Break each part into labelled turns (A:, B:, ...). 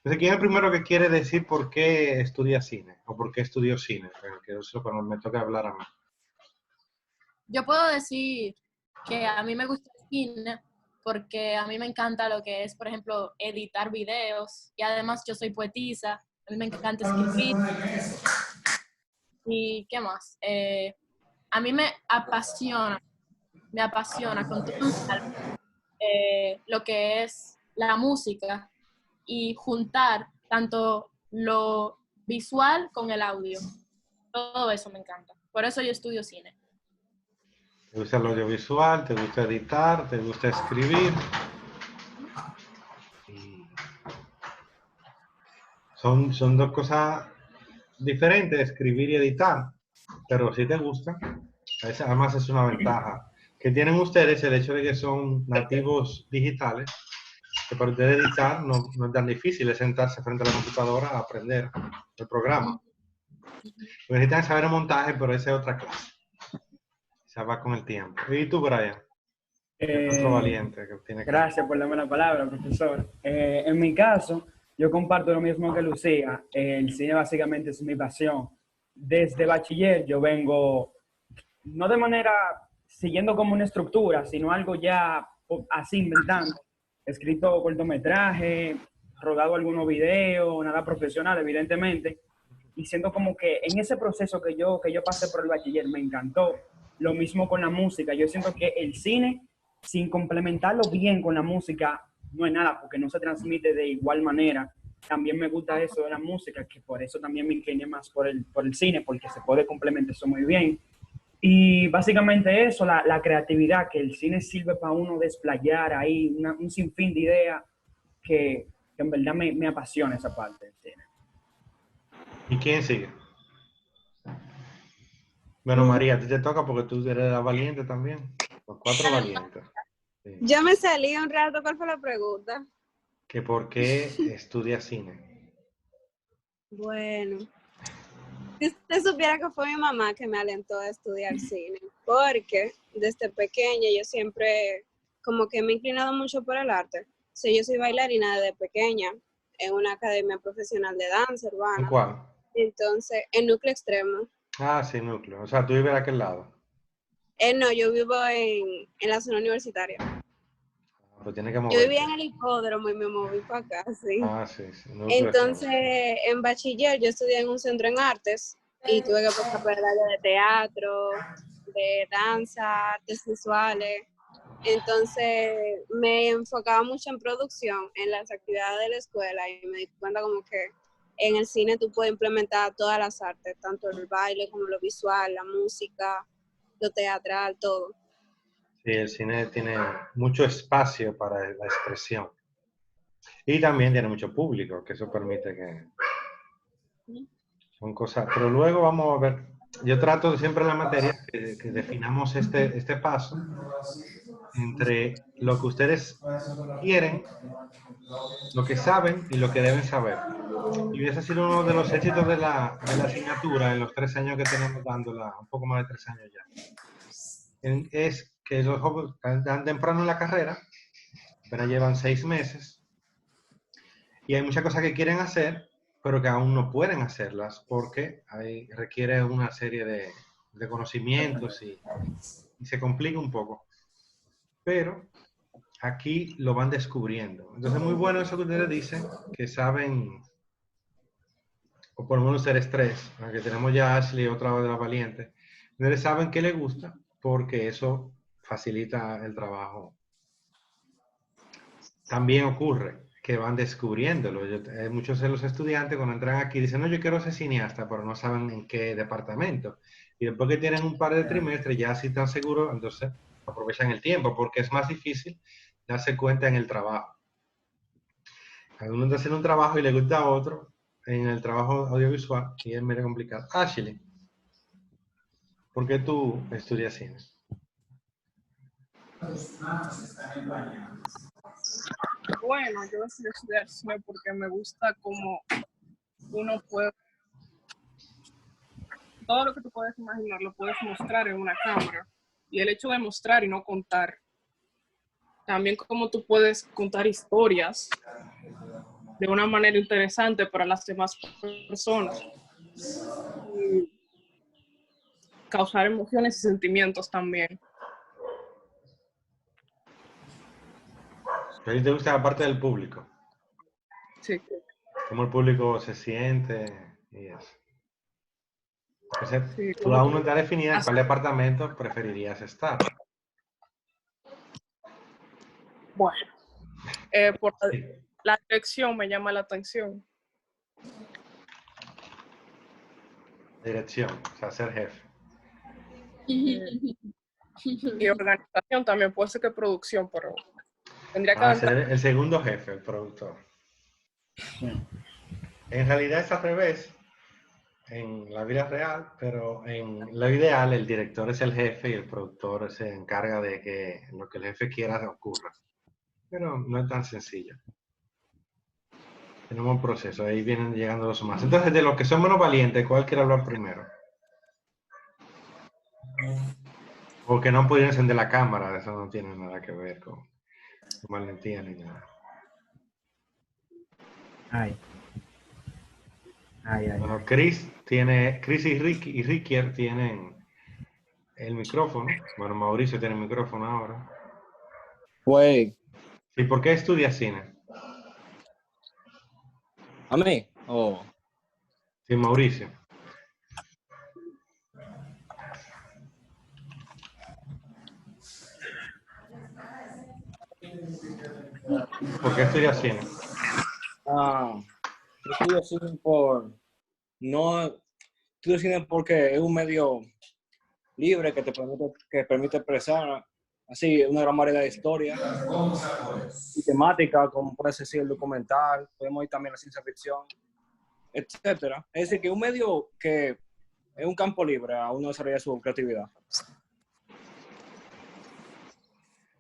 A: Entonces, ¿quién es el primero que quiere decir por qué estudia cine? ¿O por qué estudió cine? Que eso cuando me toca hablar a mí.
B: Yo puedo decir que a mí me gusta el cine porque a mí me encanta lo que es, por ejemplo, editar videos y además yo soy poetisa, a mí me encanta escribir y ¿qué más? A mí me apasiona con todo mi alma lo que es la música y juntar tanto lo visual con el audio. Todo eso me encanta. Por eso yo estudio cine.
A: ¿Te gusta el audiovisual? ¿Te gusta editar? ¿Te gusta escribir? Son dos cosas diferentes, escribir y editar, pero si te gusta, además es una ventaja que tienen ustedes el hecho de que son nativos digitales, que para ustedes editar no es tan difícil, es sentarse frente a la computadora a aprender el programa. Necesitan saber el montaje, pero esa es otra clase. Se va con el tiempo. ¿Y tú, Brian? Que es otro valiente que tiene que...
C: Gracias por darme la palabra, profesor. En mi caso, yo comparto lo mismo que Lucía. El cine básicamente es mi pasión. Desde bachiller yo vengo, no de manera siguiendo como una estructura, sino algo ya así inventando. He escrito cortometraje, rodado algunos videos, nada profesional, evidentemente. Y siento como que en ese proceso que yo pasé por el bachiller me encantó. Lo mismo con la música. Yo siento que el cine, sin complementarlo bien con la música, no es nada, porque no se transmite de igual manera. También me gusta eso de la música, que por eso también me incliné más por el cine, porque se puede complementar eso muy bien. Y básicamente eso, la creatividad, que el cine sirve para uno desplayar ahí un sinfín de ideas que en verdad me apasiona esa parte del cine.
A: ¿Y quién sigue? Bueno, María, a ti te toca porque tú eres la valiente también. Los 4 valientes. Sí.
D: Yo me salí un rato. ¿Cuál fue la pregunta?
A: ¿Que por qué estudias cine?
D: Bueno, si usted supiera que fue mi mamá que me alentó a estudiar cine, porque desde pequeña yo siempre como que me he inclinado mucho por el arte. O sea, yo soy bailarina desde pequeña en una academia profesional de danza
A: ¿En
D: urbana.
A: cuál?
D: Entonces, en Núcleo Extremo.
A: Ah, sí, núcleo. O sea, tú vives de aquel lado.
D: No, yo vivo en la zona universitaria.
A: Pues tiene que
D: Yo
A: moverte.
D: vivía en el hipódromo y me moví para acá, sí.
A: Ah, sí, sí. Núcleo
D: Entonces,
A: extremo.
D: en bachiller yo estudié en un centro en artes y tuve que pasar por el área de teatro, de danza, artes visuales. Entonces, me enfocaba mucho en producción, en las actividades de la escuela y me di cuenta como que en el cine tú puedes implementar todas las artes, tanto el baile como lo visual, la música, lo teatral, todo.
A: Sí, el cine tiene mucho espacio para la expresión. Y también tiene mucho público, que eso permite que... Son cosas... Pero luego vamos a ver... Yo trato siempre en la materia que definamos este paso entre lo que ustedes quieren, lo que saben y lo que deben saber. Y ese ha sido uno de los éxitos de la asignatura en los 3 años que tenemos dándola, un poco más de 3 años ya. Es que los jóvenes están temprano en la carrera, pero llevan 6 meses, y hay muchas cosas que quieren hacer, pero que aún no pueden hacerlas porque requiere una serie de conocimientos y se complica un poco. Pero aquí lo van descubriendo. Entonces es muy bueno eso que ustedes dicen, que saben, o por lo menos ser estrés, aunque tenemos ya a Ashley, otra de las valientes, ustedes saben qué les gusta porque eso facilita el trabajo. También ocurre que van descubriéndolo. Muchos de los estudiantes cuando entran aquí dicen, no, yo quiero ser cineasta, pero no saben en qué departamento. Y después que tienen un par de trimestres, ya sí están seguros, entonces aprovechan el tiempo, porque es más difícil darse cuenta en el trabajo. Cada uno está haciendo un trabajo y le gusta a otro en el trabajo audiovisual y es medio complicado. Ashley, ¿por qué tú estudias cine?
E: Bueno, yo decidí estudiar cine porque me gusta cómo uno puede, todo lo que tú puedes imaginar lo puedes mostrar en una cámara. Y el hecho de mostrar y no contar, también cómo tú puedes contar historias de una manera interesante para las demás personas. Y causar emociones y sentimientos también.
A: ¿A ti te gusta la parte del público?
E: Sí.
A: Cómo el público se siente y eso. Entonces,
E: Sí,
A: tú aún no te has definido en cuál departamento preferirías estar.
E: bueno, por
A: Sí.
E: la dirección me llama la atención.
A: Dirección, o sea, ser jefe.
E: Y organización también, puede ser que producción, pero tendría que
A: Ser
E: adentrar.
A: el segundo jefe, el productor. En realidad es al revés en la vida real, pero en lo ideal el director es el jefe y el productor se encarga de que lo que el jefe quiera ocurra. Pero no es tan sencillo. Tenemos un proceso, ahí vienen llegando los más. Entonces, de los que son menos valientes, ¿cuál quiere hablar primero? O que no han podido encender la cámara, eso no tiene nada que ver con valentía ni nada.
C: Ay. Ay, ay,
A: Bueno,
C: ay.
A: Chris y Riquier tienen el micrófono. Bueno, Mauricio tiene el micrófono ahora.
F: Pues,
A: ¿Y por qué estudias cine?
F: ¿a mí? Oh,
A: Sí, Mauricio. ¿Por qué estudias cine?
F: yo estudio cine no, estudio cine porque es un medio libre que permite expresar así una gran variedad de historias y temáticas, como puede ser el documental, podemos ir también a la ciencia ficción, etcétera. Es decir, que es un medio que es un campo libre a uno desarrollar su creatividad.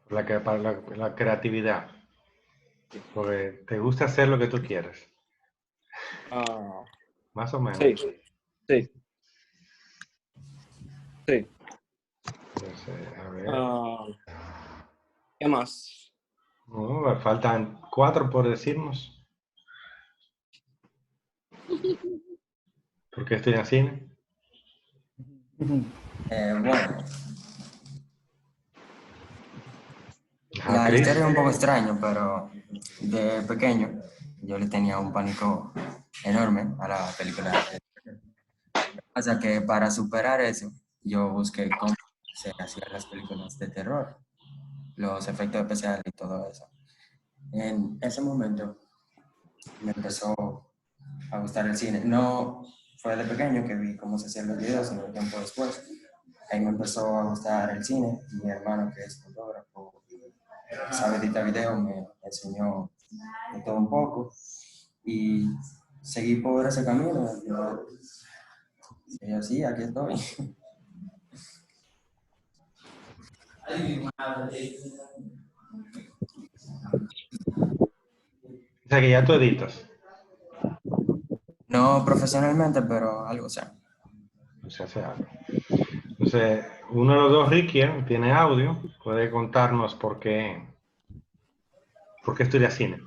A: Para la creatividad. Porque te gusta hacer lo que tú quieres.
F: Ah,
A: Más o menos.
F: sí, sí, sí.
A: Entonces, a ver.
F: ¿Qué más?
A: No, faltan 4 por decirnos. ¿Por qué estudias cine?
G: Bueno,
A: Ah,
G: la
A: Chris.
G: historia es un poco extraña, pero de pequeño yo le tenía un pánico enorme a la película. O sea que para superar eso, yo busqué cómo se hacían las películas de terror, los efectos especiales y todo eso. En ese momento me empezó a gustar el cine. No fue de pequeño que vi cómo se hacían los videos, sino tiempo después. Ahí me empezó a gustar el cine. Mi hermano, que es fotógrafo y sabe editar video, me enseñó de todo un poco. Y seguí por ese camino. Yo sí, aquí estoy.
A: O sea que ya tú editas.
G: No profesionalmente, pero algo sé.
A: O sea, hace algo. Entonces, uno de los dos, Ricky, tiene audio. Puede contarnos por qué estudia cine.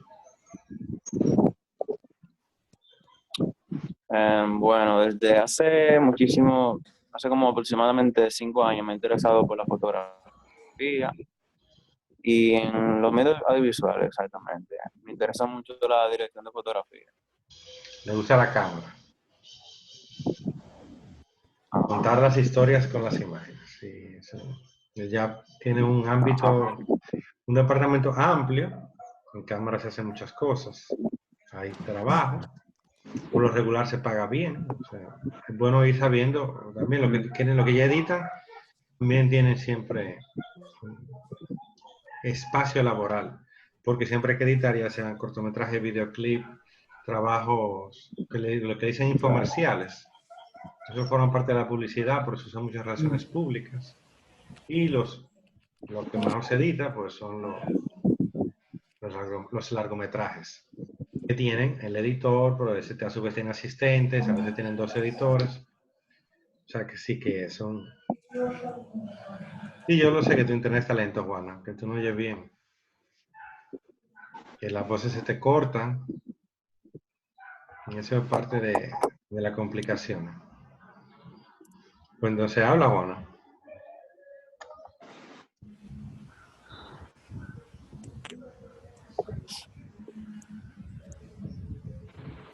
H: Bueno, desde hace muchísimo, hace como aproximadamente 5 años me he interesado por la fotografía y en los medios audiovisuales, exactamente. Me interesa mucho la dirección de fotografía.
A: Le gusta la cámara.
H: Ah,
A: Contar las historias con las imágenes. Sí, eso. Ya tiene un ámbito, un departamento amplio. En cámara se hacen muchas cosas. Hay trabajo. Por lo regular se paga bien. O sea, es bueno ir sabiendo también lo que ya editan. También tienen siempre espacio laboral. Porque siempre hay que editar, ya sean cortometrajes, videoclip, trabajos, lo que dicen infomerciales. Eso forma parte de la publicidad, por eso son muchas relaciones públicas. Y lo que mejor se edita, pues son los largometrajes, que tienen el editor, pero a su vez tienen asistentes, a veces tienen 2 editores. O sea que sí que son... Y yo lo sé que tu internet es talento, Juana, que tú no oyes bien. Que las voces se te cortan. Y eso es parte de la complicación. Cuando se habla, bueno.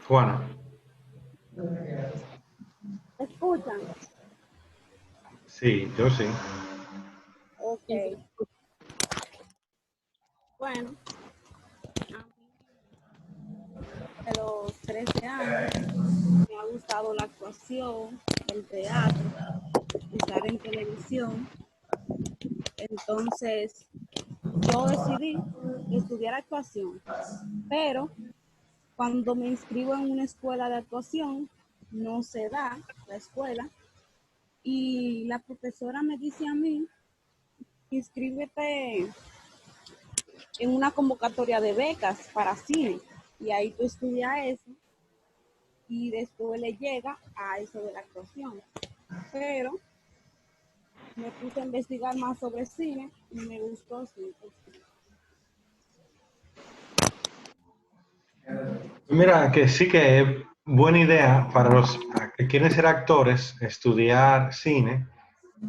A: Juana.
D: ¿Me escuchan?
A: Sí, yo sí.
D: Ok. Bueno, a los 13 años me ha gustado la actuación, el teatro, estar en televisión. Entonces, yo decidí estudiar actuación, pero cuando me inscribo en una escuela de actuación, no se da la escuela y la profesora me dice a mí, inscríbete en una convocatoria de becas para cine y ahí tú estudias eso y después le llega a eso de la actuación. Pero me puse a investigar más sobre cine y me gustó sí.
A: Mira, que sí que es buena idea para los que quieren ser actores estudiar cine,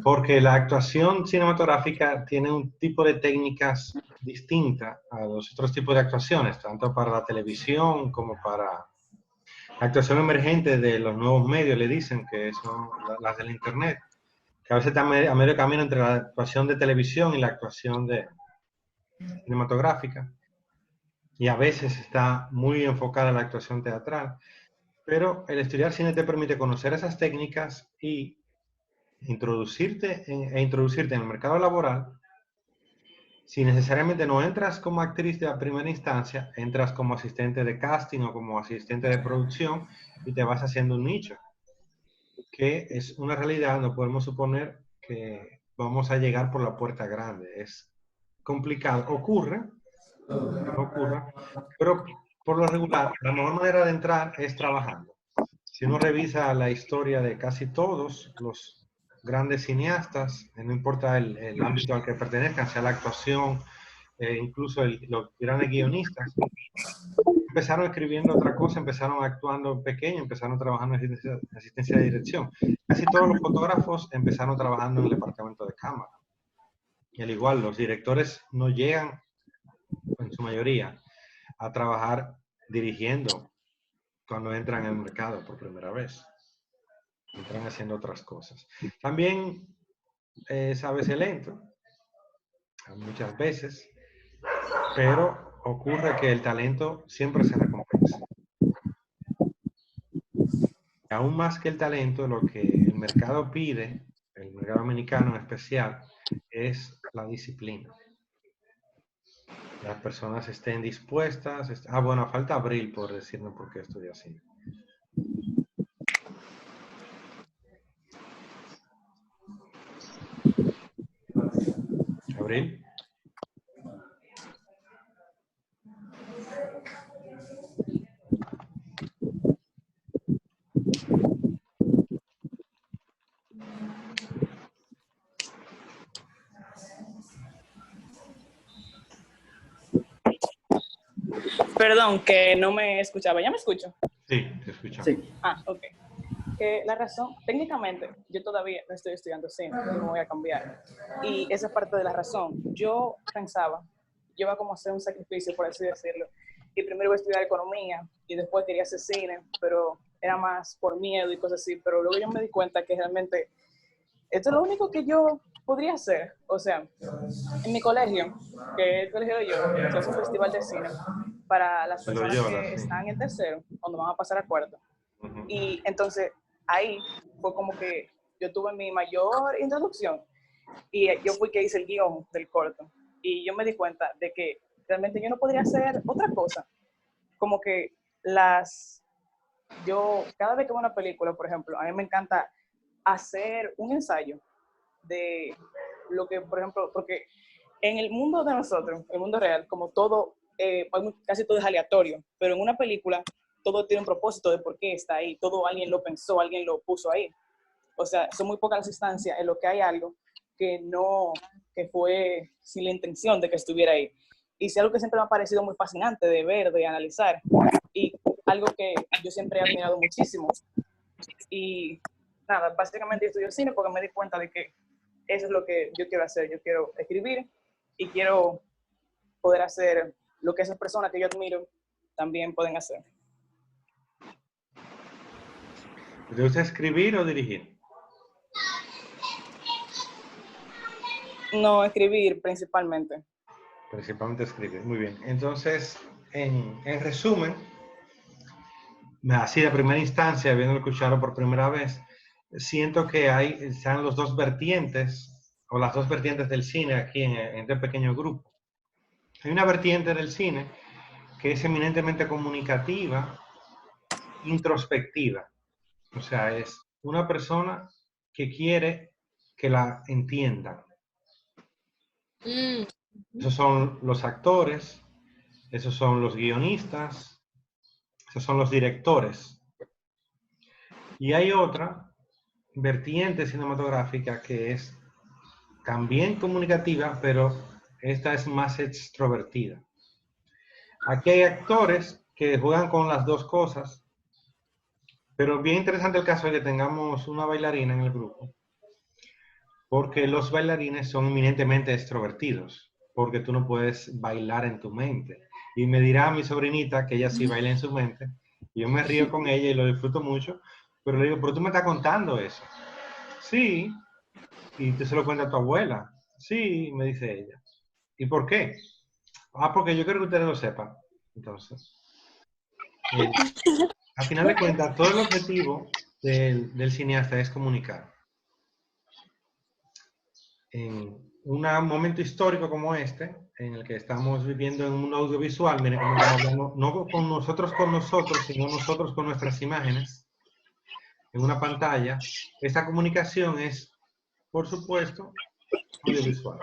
A: porque la actuación cinematográfica tiene un tipo de técnicas distinta a los otros tipos de actuaciones, tanto para la televisión como para la actuación emergente de los nuevos medios, le dicen que son las del Internet, que a veces está a medio camino entre la actuación de televisión y la actuación cinematográfica, y a veces está muy enfocada en la actuación teatral. Pero el estudiar cine te permite conocer esas técnicas y introducirte en el mercado laboral. Si necesariamente no entras como actriz de la primera instancia, entras como asistente de casting o como asistente de producción y te vas haciendo un nicho, que es una realidad. No podemos suponer que vamos a llegar por la puerta grande. Es complicado. Ocurre, pero por lo regular, la mejor manera de entrar es trabajando. Si uno revisa la historia de casi todos los grandes cineastas, no importa el ámbito al que pertenezcan, sea la actuación, incluso los grandes guionistas, empezaron escribiendo otra cosa, empezaron actuando pequeño, empezaron trabajando en asistencia de dirección. Casi todos los fotógrafos empezaron trabajando en el departamento de cámara. Y al igual, los directores no llegan, en su mayoría, a trabajar dirigiendo cuando entran en el mercado por primera vez. Entran haciendo otras cosas. También es a veces lento, muchas veces, pero ocurre que el talento siempre se recompensa. Y aún más que el talento, lo que el mercado pide, el mercado americano en especial, es la disciplina. Las personas estén dispuestas. Bueno, falta Abril por decirme por qué estoy así. Abril.
E: Perdón, que no me escuchaba. ¿Ya me escucho?
A: Sí, te escuchamos.
C: Sí.
E: Ok. Que la razón, técnicamente, yo todavía no estoy estudiando cine, yo me voy a cambiar. Y esa es parte de la razón. Yo pensaba, yo iba como a hacer un sacrificio, por así decirlo. Y primero iba a estudiar economía y después quería hacer cine, pero era más por miedo y cosas así. Pero luego yo me di cuenta que realmente esto es lo único que yo podría hacer. O sea, en mi colegio, que es el colegio de yo, se hace un festival de cine para las
A: Lo
E: personas
A: llora,
E: que
A: sí.
E: están en tercero, cuando van a pasar a cuarto. Y entonces ahí fue como que yo tuve mi mayor introducción y yo fui que hice el guión del corto. Y yo me di cuenta de que realmente yo no podría hacer otra cosa. Como que yo cada vez que veo una película, por ejemplo, a mí me encanta hacer un ensayo de lo que, por ejemplo, porque en el mundo de nosotros, el mundo real, como todo, casi todo es aleatorio, pero en una película todo tiene un propósito de por qué está ahí, todo alguien lo pensó, alguien lo puso ahí. O sea, son muy pocas las instancias en lo que hay algo que fue sin la intención de que estuviera ahí. Y es algo que siempre me ha parecido muy fascinante de ver, de analizar. Y algo que yo siempre he admirado muchísimo. Y nada, básicamente estudio cine porque me di cuenta de que eso es lo que yo quiero hacer. Yo quiero escribir y quiero poder hacer lo que esas personas que yo admiro también pueden hacer.
A: ¿Te gusta escribir o dirigir?
E: No, escribir principalmente.
A: Principalmente escribir, muy bien. Entonces, en resumen, así de primera instancia, habiendo escuchado por primera vez, siento que están los dos vertientes, o las dos vertientes del cine aquí en este pequeño grupo. Hay una vertiente del cine que es eminentemente comunicativa, introspectiva. O sea, es una persona que quiere que la entiendan. Esos son los actores, esos son los guionistas, esos son los directores. Y hay otra vertiente cinematográfica que es también comunicativa, pero esta es más extrovertida. Aquí hay actores que juegan con las dos cosas, pero bien interesante el caso de que tengamos una bailarina en el grupo, porque los bailarines son eminentemente extrovertidos, porque tú no puedes bailar en tu mente. Y me dirá mi sobrinita que ella sí baila en su mente, y yo me río con ella y lo disfruto mucho, pero le digo, pero tú me estás contando eso. Sí, y tú se lo cuentas a tu abuela. Sí, me dice ella. ¿Y por qué? Ah, porque yo quiero que ustedes lo sepan. Entonces, al final de cuentas, todo el objetivo del cineasta es comunicar. En un momento histórico como este, en el que estamos viviendo en un audiovisual, miren cómo estamos hablando, no con nosotros, sino nosotros con nuestras imágenes, en una pantalla, esta comunicación es, por supuesto, audiovisual.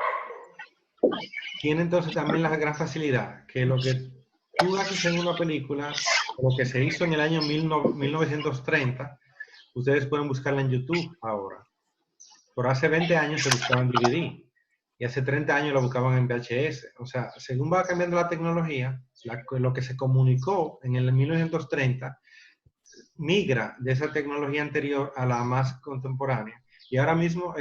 A: Tiene entonces también la gran facilidad que lo que tú haces en una película, lo que se hizo en el año 1930, ustedes pueden buscarla en YouTube ahora. Por hace 20 años se buscaba en DVD y hace 30 años lo buscaban en VHS. O sea, según va cambiando la tecnología, lo que se comunicó en el 1930 migra de esa tecnología anterior a la más contemporánea. Y ahora mismo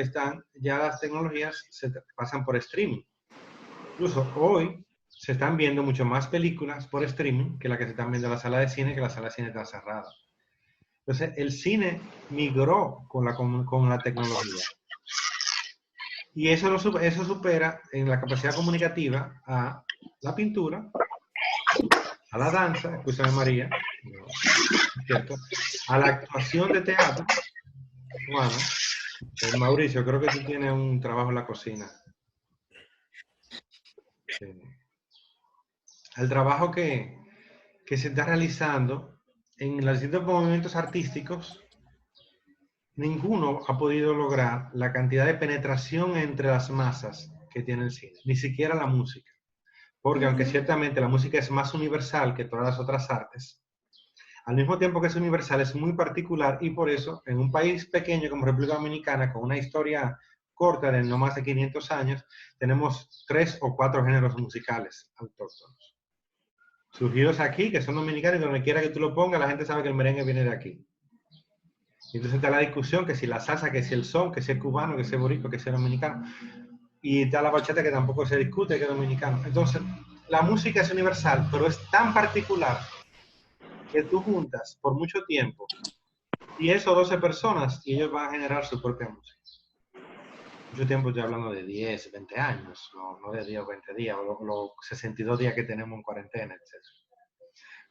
A: ya las tecnologías se pasan por streaming. Incluso hoy se están viendo mucho más películas por streaming que las que se están viendo en la sala de cine, que la sala de cine está cerrada. Entonces, el cine migró con la tecnología. Y eso supera en la capacidad comunicativa a la pintura, a la danza, escúchame María, ¿cierto? A la actuación de teatro. Bueno, Mauricio, creo que tú tienes un trabajo en la cocina. Al trabajo que se está realizando en los distintos movimientos artísticos, ninguno ha podido lograr la cantidad de penetración entre las masas que tiene el cine, ni siquiera la música. Porque aunque ciertamente la música es más universal que todas las otras artes, al mismo tiempo que es universal, es muy particular y por eso en un país pequeño como República Dominicana, con una historia corta de no más de 500 años, tenemos 3 o 4 géneros musicales autóctonos. Surgidos aquí, que son dominicanos, y donde quiera que tú lo pongas, la gente sabe que el merengue viene de aquí. Y entonces está la discusión, que si la salsa, que si el son, que si es cubano, que si es boricua, que si es dominicano. Y está la bachata, que tampoco se discute, que es dominicano. Entonces, la música es universal, pero es tan particular que tú juntas por mucho tiempo 10 o 12 personas y ellos van a generar su propia música. Mucho tiempo estoy hablando de 10, 20 años, no de 10 o 20 días, o los 62 días que tenemos en cuarentena, etc.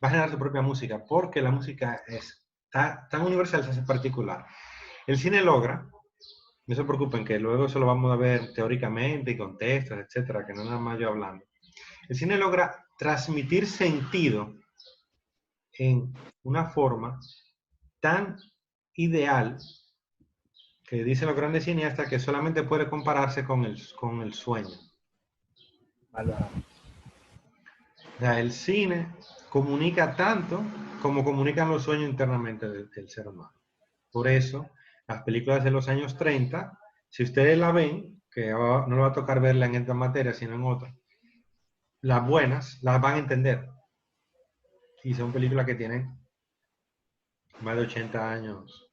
A: Va a generar su propia música porque la música es tan universal, se hace particular. El cine logra, no se preocupen que luego eso lo vamos a ver teóricamente y con textos, etcétera, que no nada más yo hablando. El cine logra transmitir sentido en una forma tan ideal que dicen los grandes cineastas que solamente puede compararse con el sueño. O sea, el cine comunica tanto como comunican los sueños internamente del ser humano. Por eso, las películas de los años 30, si ustedes la ven, que no le va a tocar verla en esta materia, sino en otra, las buenas las van a entender. Y son películas que tienen más de 80 años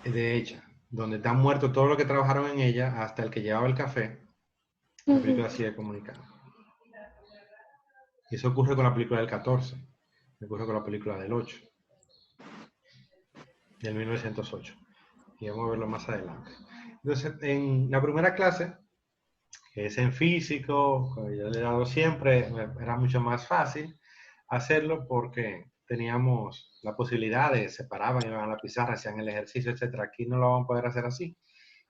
A: de hecha, donde están muertos todos los que trabajaron en ella, hasta el que llevaba el café. La película así de comunicada. Y eso ocurre con la película del 14, ocurre con la película del 8, del 1908. Y vamos a verlo más adelante. Entonces, en la primera clase, que es en físico, que yo le he dado siempre, era mucho más fácil hacerlo porque teníamos la posibilidad de separaban, iban a la pizarra, hacían el ejercicio, etc. Aquí no lo vamos a poder hacer así.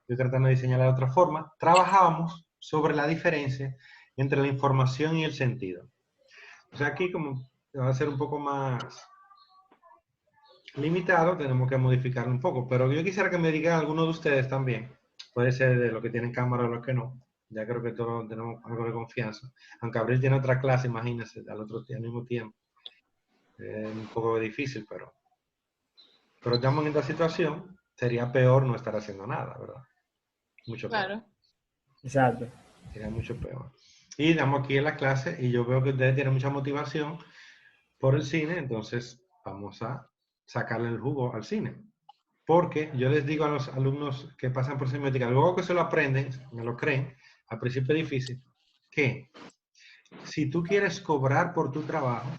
A: Estoy tratando de diseñarla de otra forma. Trabajábamos sobre la diferencia entre la información y el sentido. O sea, aquí como va a ser un poco más limitado, tenemos que modificarlo un poco. Pero yo quisiera que me digan algunos de ustedes también. Puede ser de los que tienen cámara o los que no. Ya creo que todos tenemos algo de confianza. Aunque Abril tiene otra clase, imagínense, al mismo tiempo. Es un poco difícil, pero estamos en esta situación. Sería peor no estar haciendo nada, ¿verdad? Mucho peor.
B: Claro.
C: Exacto.
A: Sería mucho peor. Y estamos aquí en la clase y yo veo que ustedes tienen mucha motivación por el cine, entonces vamos a sacarle el jugo al cine. Porque yo les digo a los alumnos que pasan por semiótica, luego que se lo aprenden, me lo creen, al principio es difícil, que si tú quieres cobrar por tu trabajo,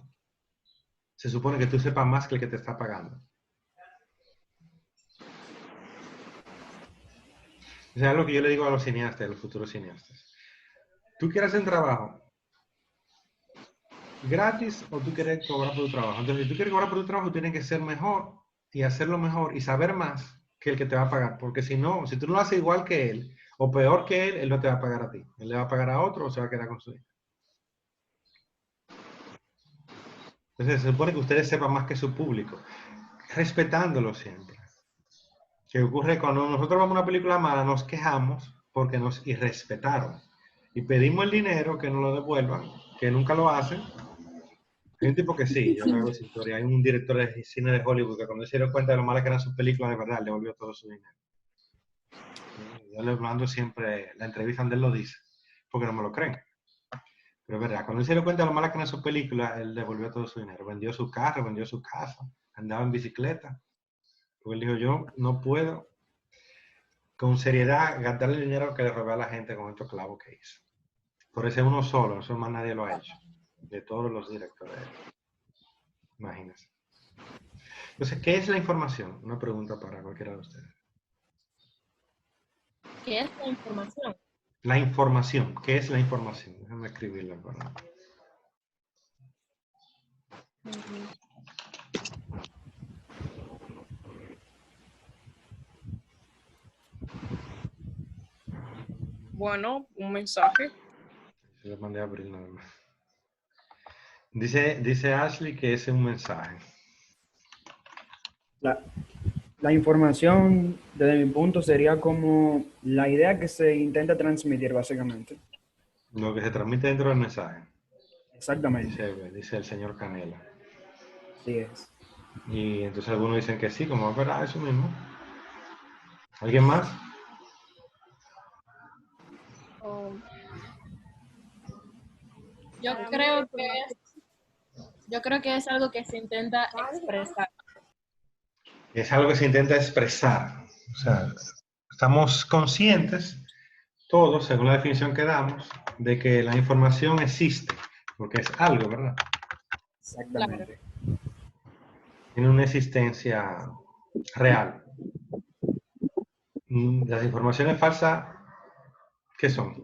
A: se supone que tú sepas más que el que te está pagando. O sea, es lo que yo le digo a los cineastas, a los futuros cineastas. Tú quieres hacer un trabajo gratis o tú quieres cobrar por tu trabajo. Entonces, si tú quieres cobrar por tu trabajo, tienes que ser mejor y hacerlo mejor y saber más que el que te va a pagar. Porque si no, si tú no lo haces igual que él o peor que él no te va a pagar a ti. Él le va a pagar a otro o se va a quedar con su dinero. Entonces, se supone que ustedes sepan más que su público, respetándolo siempre. ¿Qué ocurre cuando nosotros vemos una película mala? Nos quejamos porque nos irrespetaron y pedimos el dinero que nos lo devuelvan, que nunca lo hacen. Hay un tipo que sí, yo le hago esa historia. Hay un director de cine de Hollywood que cuando se dio cuenta de lo malas que eran sus películas, de verdad, le devolvió todo su dinero. Yo le mando siempre la entrevista donde él lo dice, porque no me lo creen. Pero es verdad, cuando él se dio cuenta de lo malas que eran sus películas, él devolvió todo su dinero. Vendió su carro, vendió su casa, andaba en bicicleta. Porque él dijo, yo no puedo con seriedad gastarle el dinero que le robé a la gente con estos clavos que hizo. Por ese uno solo, eso más nadie lo ha hecho. De todos los directores. Imagínense. Entonces, ¿qué es la información? Una pregunta para cualquiera de ustedes.
B: ¿Qué es la información?
A: La información. ¿Qué es la información? Déjame escribirla. Para...
E: Bueno, un mensaje.
A: Se lo mandé a abrir nada más. Dice Ashley que es un mensaje.
C: La información, desde mi punto, sería como la idea que se intenta transmitir, básicamente.
A: Lo que se transmite dentro del mensaje.
C: Exactamente.
A: Dice el señor Canela.
C: Así es.
A: Y entonces algunos dicen que sí, como verdad, eso mismo. ¿Alguien más?
B: Yo creo que es algo que se intenta expresar.
A: Es algo que se intenta expresar. O sea, estamos conscientes, todos, según la definición que damos, de que la información existe, porque es algo, ¿verdad?
C: Exactamente.
A: Tiene una existencia real. Las informaciones falsas, ¿qué son?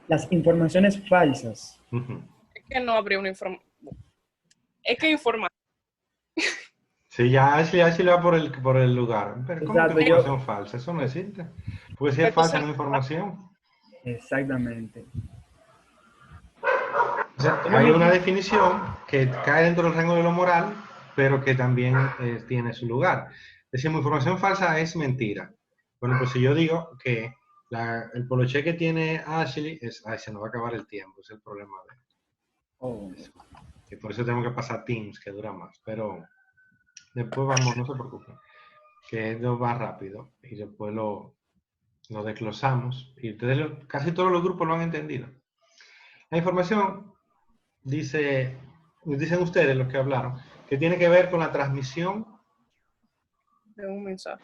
C: Las informaciones falsas.
E: Es que no habría una información. Es que información.
A: Sí, ya Ashley va por el lugar. Pero ¿cómo
C: Exacto,
A: que información falsa? Eso no existe. Porque si es falsa, no es información.
C: Exactamente.
A: O sea, hay una definición que cae dentro del rango de lo moral, pero que también tiene su lugar. Decimos, información falsa es mentira. Bueno, pues si yo digo que el poloché que tiene Ashley es, ay, se nos va a acabar el tiempo, es el problema de eso. Y por eso tengo que pasar Teams, que dura más. Pero después vamos, no se preocupen, que esto va rápido y después lo desglosamos. Y ustedes, casi todos los grupos lo han entendido. La información, dicen ustedes los que hablaron, que tiene que ver con la transmisión
E: De un mensaje.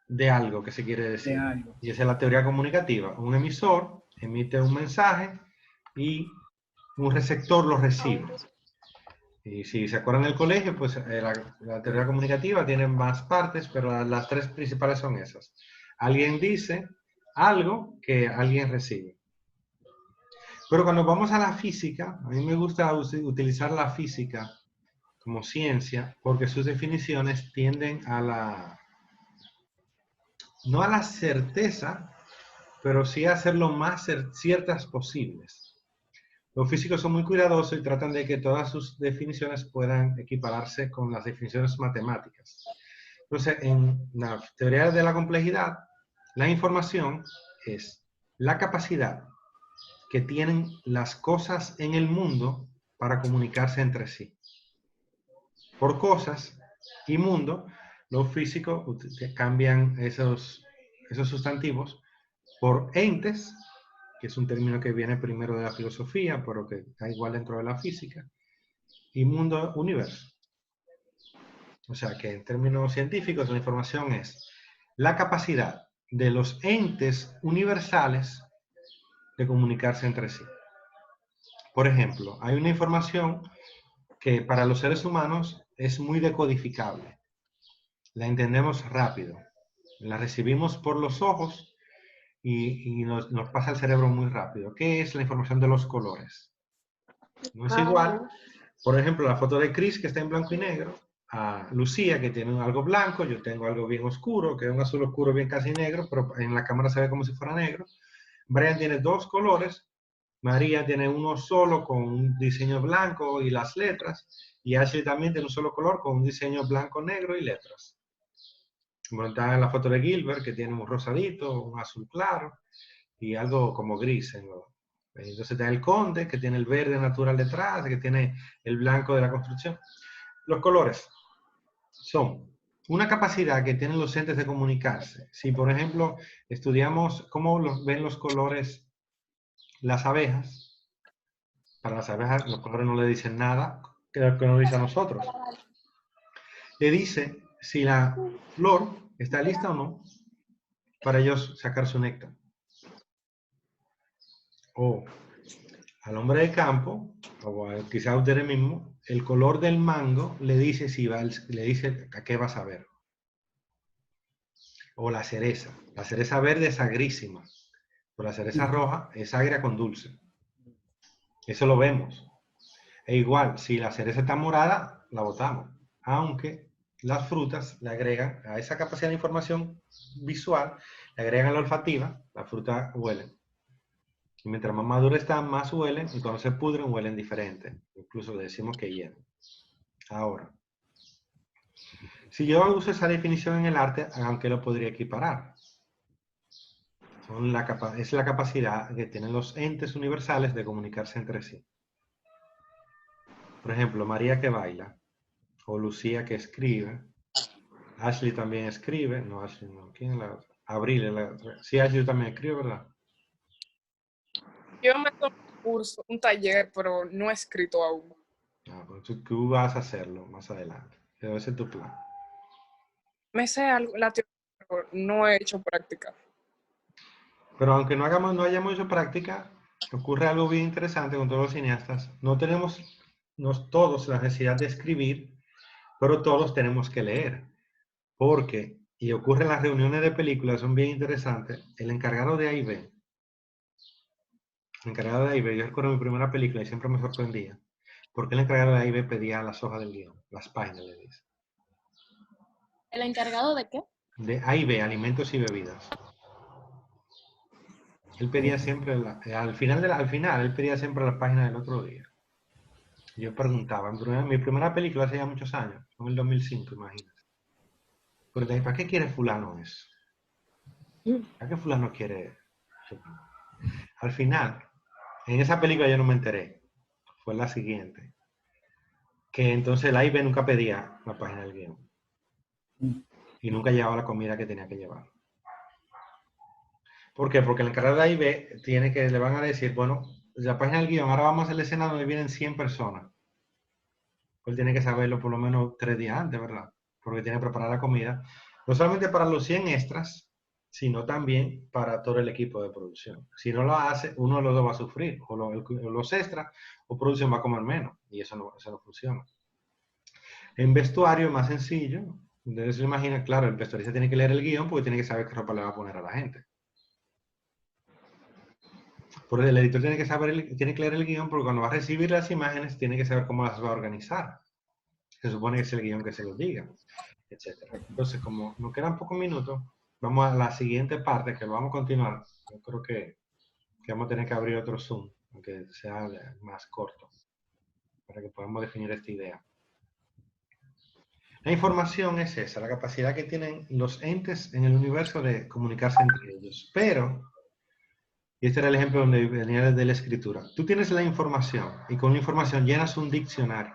A: de algo que se quiere decir.
C: De algo.
A: Y esa es la teoría comunicativa. Un emisor emite un mensaje y un receptor lo recibe. Y si se acuerdan del colegio, pues la teoría comunicativa tiene más partes, pero las tres principales son esas. Alguien dice algo que alguien recibe. Pero cuando vamos a la física, a mí me gusta utilizar la física como ciencia porque sus definiciones tienden a no a la certeza, pero sí a ser lo más ciertas posibles. Los físicos son muy cuidadosos y tratan de que todas sus definiciones puedan equipararse con las definiciones matemáticas. Entonces, en la teoría de la complejidad, la información es la capacidad que tienen las cosas en el mundo para comunicarse entre sí. Por cosas y mundo, los físicos cambian esos sustantivos por entes, que es un término que viene primero de la filosofía, pero que está igual dentro de la física, y mundo, universo. O sea que en términos científicos la información es la capacidad de los entes universales de comunicarse entre sí. Por ejemplo, hay una información que para los seres humanos es muy decodificable. La entendemos rápido. La recibimos por los ojos y nos pasa al cerebro muy rápido. ¿Qué es la información de los colores? No es igual, por ejemplo, la foto de Chris que está en blanco y negro, a Lucía que tiene algo blanco, yo tengo algo bien oscuro, que es un azul oscuro bien casi negro, pero en la cámara se ve como si fuera negro. Brian tiene dos colores, María tiene uno solo con un diseño blanco y las letras, y Ashley también tiene un solo color con un diseño blanco, negro y letras. Como está en la foto de Gilbert, que tiene un rosadito, un azul claro y algo como gris. Entonces está el Conde, que tiene el verde natural detrás, que tiene el blanco de la construcción. Los colores son una capacidad que tienen los entes de comunicarse. Si, por ejemplo, estudiamos cómo ven los colores las abejas, para las abejas los colores no le dicen nada que nos dice a nosotros. Le dice si la flor está lista o no para ellos sacar su néctar. O al hombre de campo, o quizá a usted mismo, el color del mango le dice le dice a qué vas a ver. O la cereza verde es agrísima, pero la cereza roja es agria con dulce. Eso lo vemos. E igual, si la cereza está morada, la botamos. Aunque las frutas le agregan a esa capacidad de información visual, le agregan la olfativa, la fruta huele. Y mientras más maduras están, más huelen, y cuando se pudren, huelen diferente. Incluso le decimos que hieden. Ahora, si yo uso esa definición en el arte, ¿a qué lo podría equiparar? Es la capacidad que tienen los entes universales de comunicarse entre sí. Por ejemplo, María que baila, o Lucía que escribe, Ashley también escribe, no, Ashley no, ¿quién es la otra? Abril es la otra. Sí, Ashley también escribe, ¿verdad?
E: Yo me tomé un curso, un taller, pero no he escrito aún.
A: Ah, pues tú vas a hacerlo más adelante. Debe ser tu plan.
E: Me sé algo, la teoría, pero no he hecho práctica.
A: Pero aunque no hayamos hecho práctica, ocurre algo bien interesante con todos los cineastas. No tenemos todos la necesidad de escribir, pero todos tenemos que leer. Porque, y ocurre en las reuniones de películas, son bien interesantes, el encargado de A&B, yo recuerdo mi primera película y siempre me sorprendía, porque el encargado de A&B pedía las hojas del guión, las páginas, le dice.
B: ¿El encargado de qué?
A: De A&B, alimentos y bebidas. Él pedía siempre, al final, él pedía siempre las páginas del otro día. Yo preguntaba, mi primera película hace ya muchos años, en el 2005, imagínate. Pero ¿para qué quiere fulano eso? ¿Para qué fulano quiere eso? Al final, en esa película yo no me enteré, fue la siguiente, que entonces el A&B nunca pedía la página del guión. Y nunca llevaba la comida que tenía que llevar. ¿Por qué? Porque el encargado de A&B le van a decir, bueno, la página del guión, ahora vamos a la escena donde vienen 100 personas. Pues tiene que saberlo por lo menos 3 días antes, ¿verdad? Porque tiene que preparar la comida, no solamente para los 100 extras, sino también para todo el equipo de producción. Si no lo hace, uno de los dos va a sufrir, o los extras, o producción va a comer menos, y eso no funciona. En vestuario es más sencillo. Ustedes se imaginan, claro, el vestuarista tiene que leer el guión porque tiene que saber qué ropa le va a poner a la gente. Porque el editor tiene que saber, tiene que leer el guión porque cuando va a recibir las imágenes tiene que saber cómo las va a organizar. Se supone que es el guión que se los diga, etc. Entonces, como nos quedan pocos minutos, vamos a la siguiente parte que vamos a continuar. Yo creo que vamos a tener que abrir otro Zoom, aunque sea más corto, para que podamos definir esta idea. La información es esa, la capacidad que tienen los entes en el universo de comunicarse entre ellos. Pero, y este era el ejemplo donde venía de la escritura, tú tienes la información y con la información llenas un diccionario.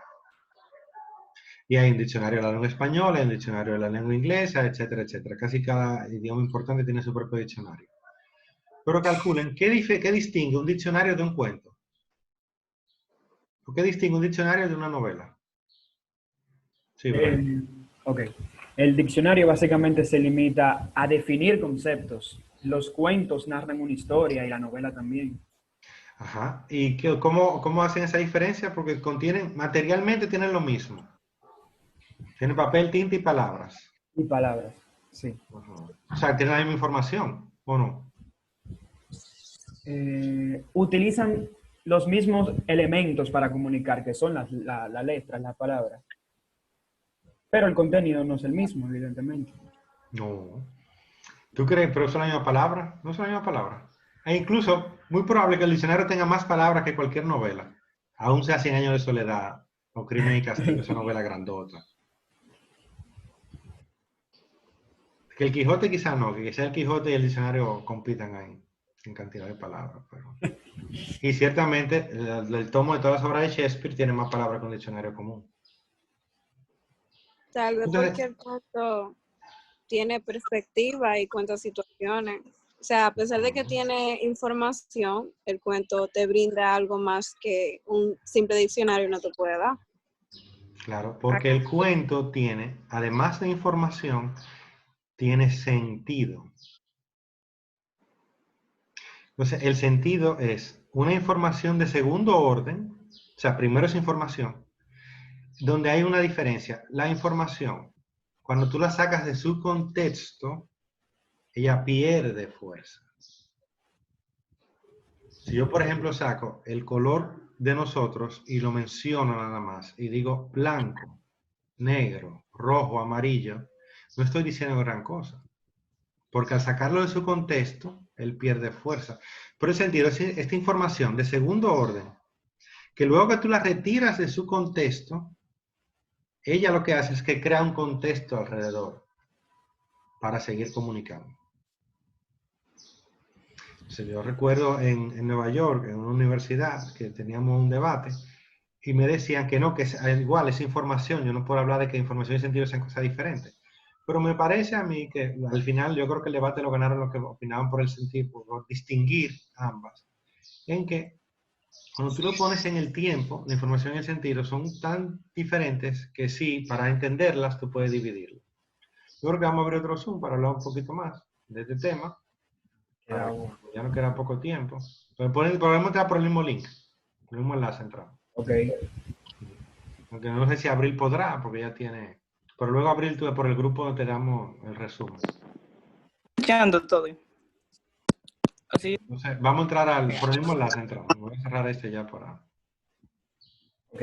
A: Y hay un diccionario de la lengua española, hay un diccionario de la lengua inglesa, etcétera, etcétera. Casi cada idioma importante tiene su propio diccionario. Pero calculen, ¿qué distingue un diccionario de un cuento? ¿O qué distingue un diccionario de una novela? Sí,
C: Ok. El diccionario básicamente se limita a definir conceptos. Los cuentos narran una historia y la novela también.
A: Ajá. ¿Y cómo hacen esa diferencia? Porque materialmente tienen lo mismo. Tienen papel, tinta y palabras.
C: Y palabras, sí.
A: Ajá. O sea, tienen la misma información, ¿o no?
C: Utilizan los mismos elementos para comunicar, que son las letras, las palabras. Pero el contenido no es el mismo, evidentemente.
A: No. ¿Tú crees? Pero son la misma palabra. No son la misma palabra. E incluso, muy probable que el diccionario tenga más palabras que cualquier novela. Aún sea 100 años de soledad o Crimen y Castigo, esa novela grandota. Que el Quijote quizá no, que sea el Quijote y el diccionario compitan ahí en cantidad de palabras. Pero... Y ciertamente el tomo de todas las obras de Shakespeare tiene más palabras que un diccionario común.
D: Tal vez
A: Entonces,
D: porque el cuento tiene perspectiva y cuenta situaciones. O sea, a pesar de que tiene información, el cuento te brinda algo más que un simple diccionario no te puede dar.
A: claro, porque el cuento tiene, además de información, tiene sentido. Entonces, el sentido es una información de segundo orden, o sea, primero es información, donde hay una diferencia. La información, cuando tú la sacas de su contexto, ella pierde fuerza. Si yo, por ejemplo, saco el color de nosotros y lo menciono nada más, y digo blanco, negro, rojo, amarillo, no estoy diciendo gran cosa. Porque al sacarlo de su contexto, él pierde fuerza. Por el sentido, esta información de segundo orden, que luego que tú la retiras de su contexto, ella lo que hace es que crea un contexto alrededor para seguir comunicando. Entonces, yo recuerdo en Nueva York, en una universidad, que teníamos un debate y me decían que no, que es igual, es información. Yo no puedo hablar de que información y sentido sean cosas diferentes. Pero me parece a mí que al final yo creo que el debate lo ganaron los que opinaban por el sentido, por distinguir ambas. En que cuando tú lo pones en el tiempo, la información y el sentido son tan diferentes que sí, para entenderlas tú puedes dividirlo. Yo creo que vamos a abrir otro Zoom para hablar un poquito más de este tema. Ya no queda poco tiempo. Podemos entrar por el mismo link, el mismo enlace entramos.
C: Ok.
A: Aunque no sé si Abril podrá, porque ya tiene... Pero luego Abril tú por el grupo te damos el resumen.
E: Escuchando todo. Así.
A: Entonces, vamos a entrar por el mismo enlace entramos. Voy a cerrar este ya por ahora.
C: Ok.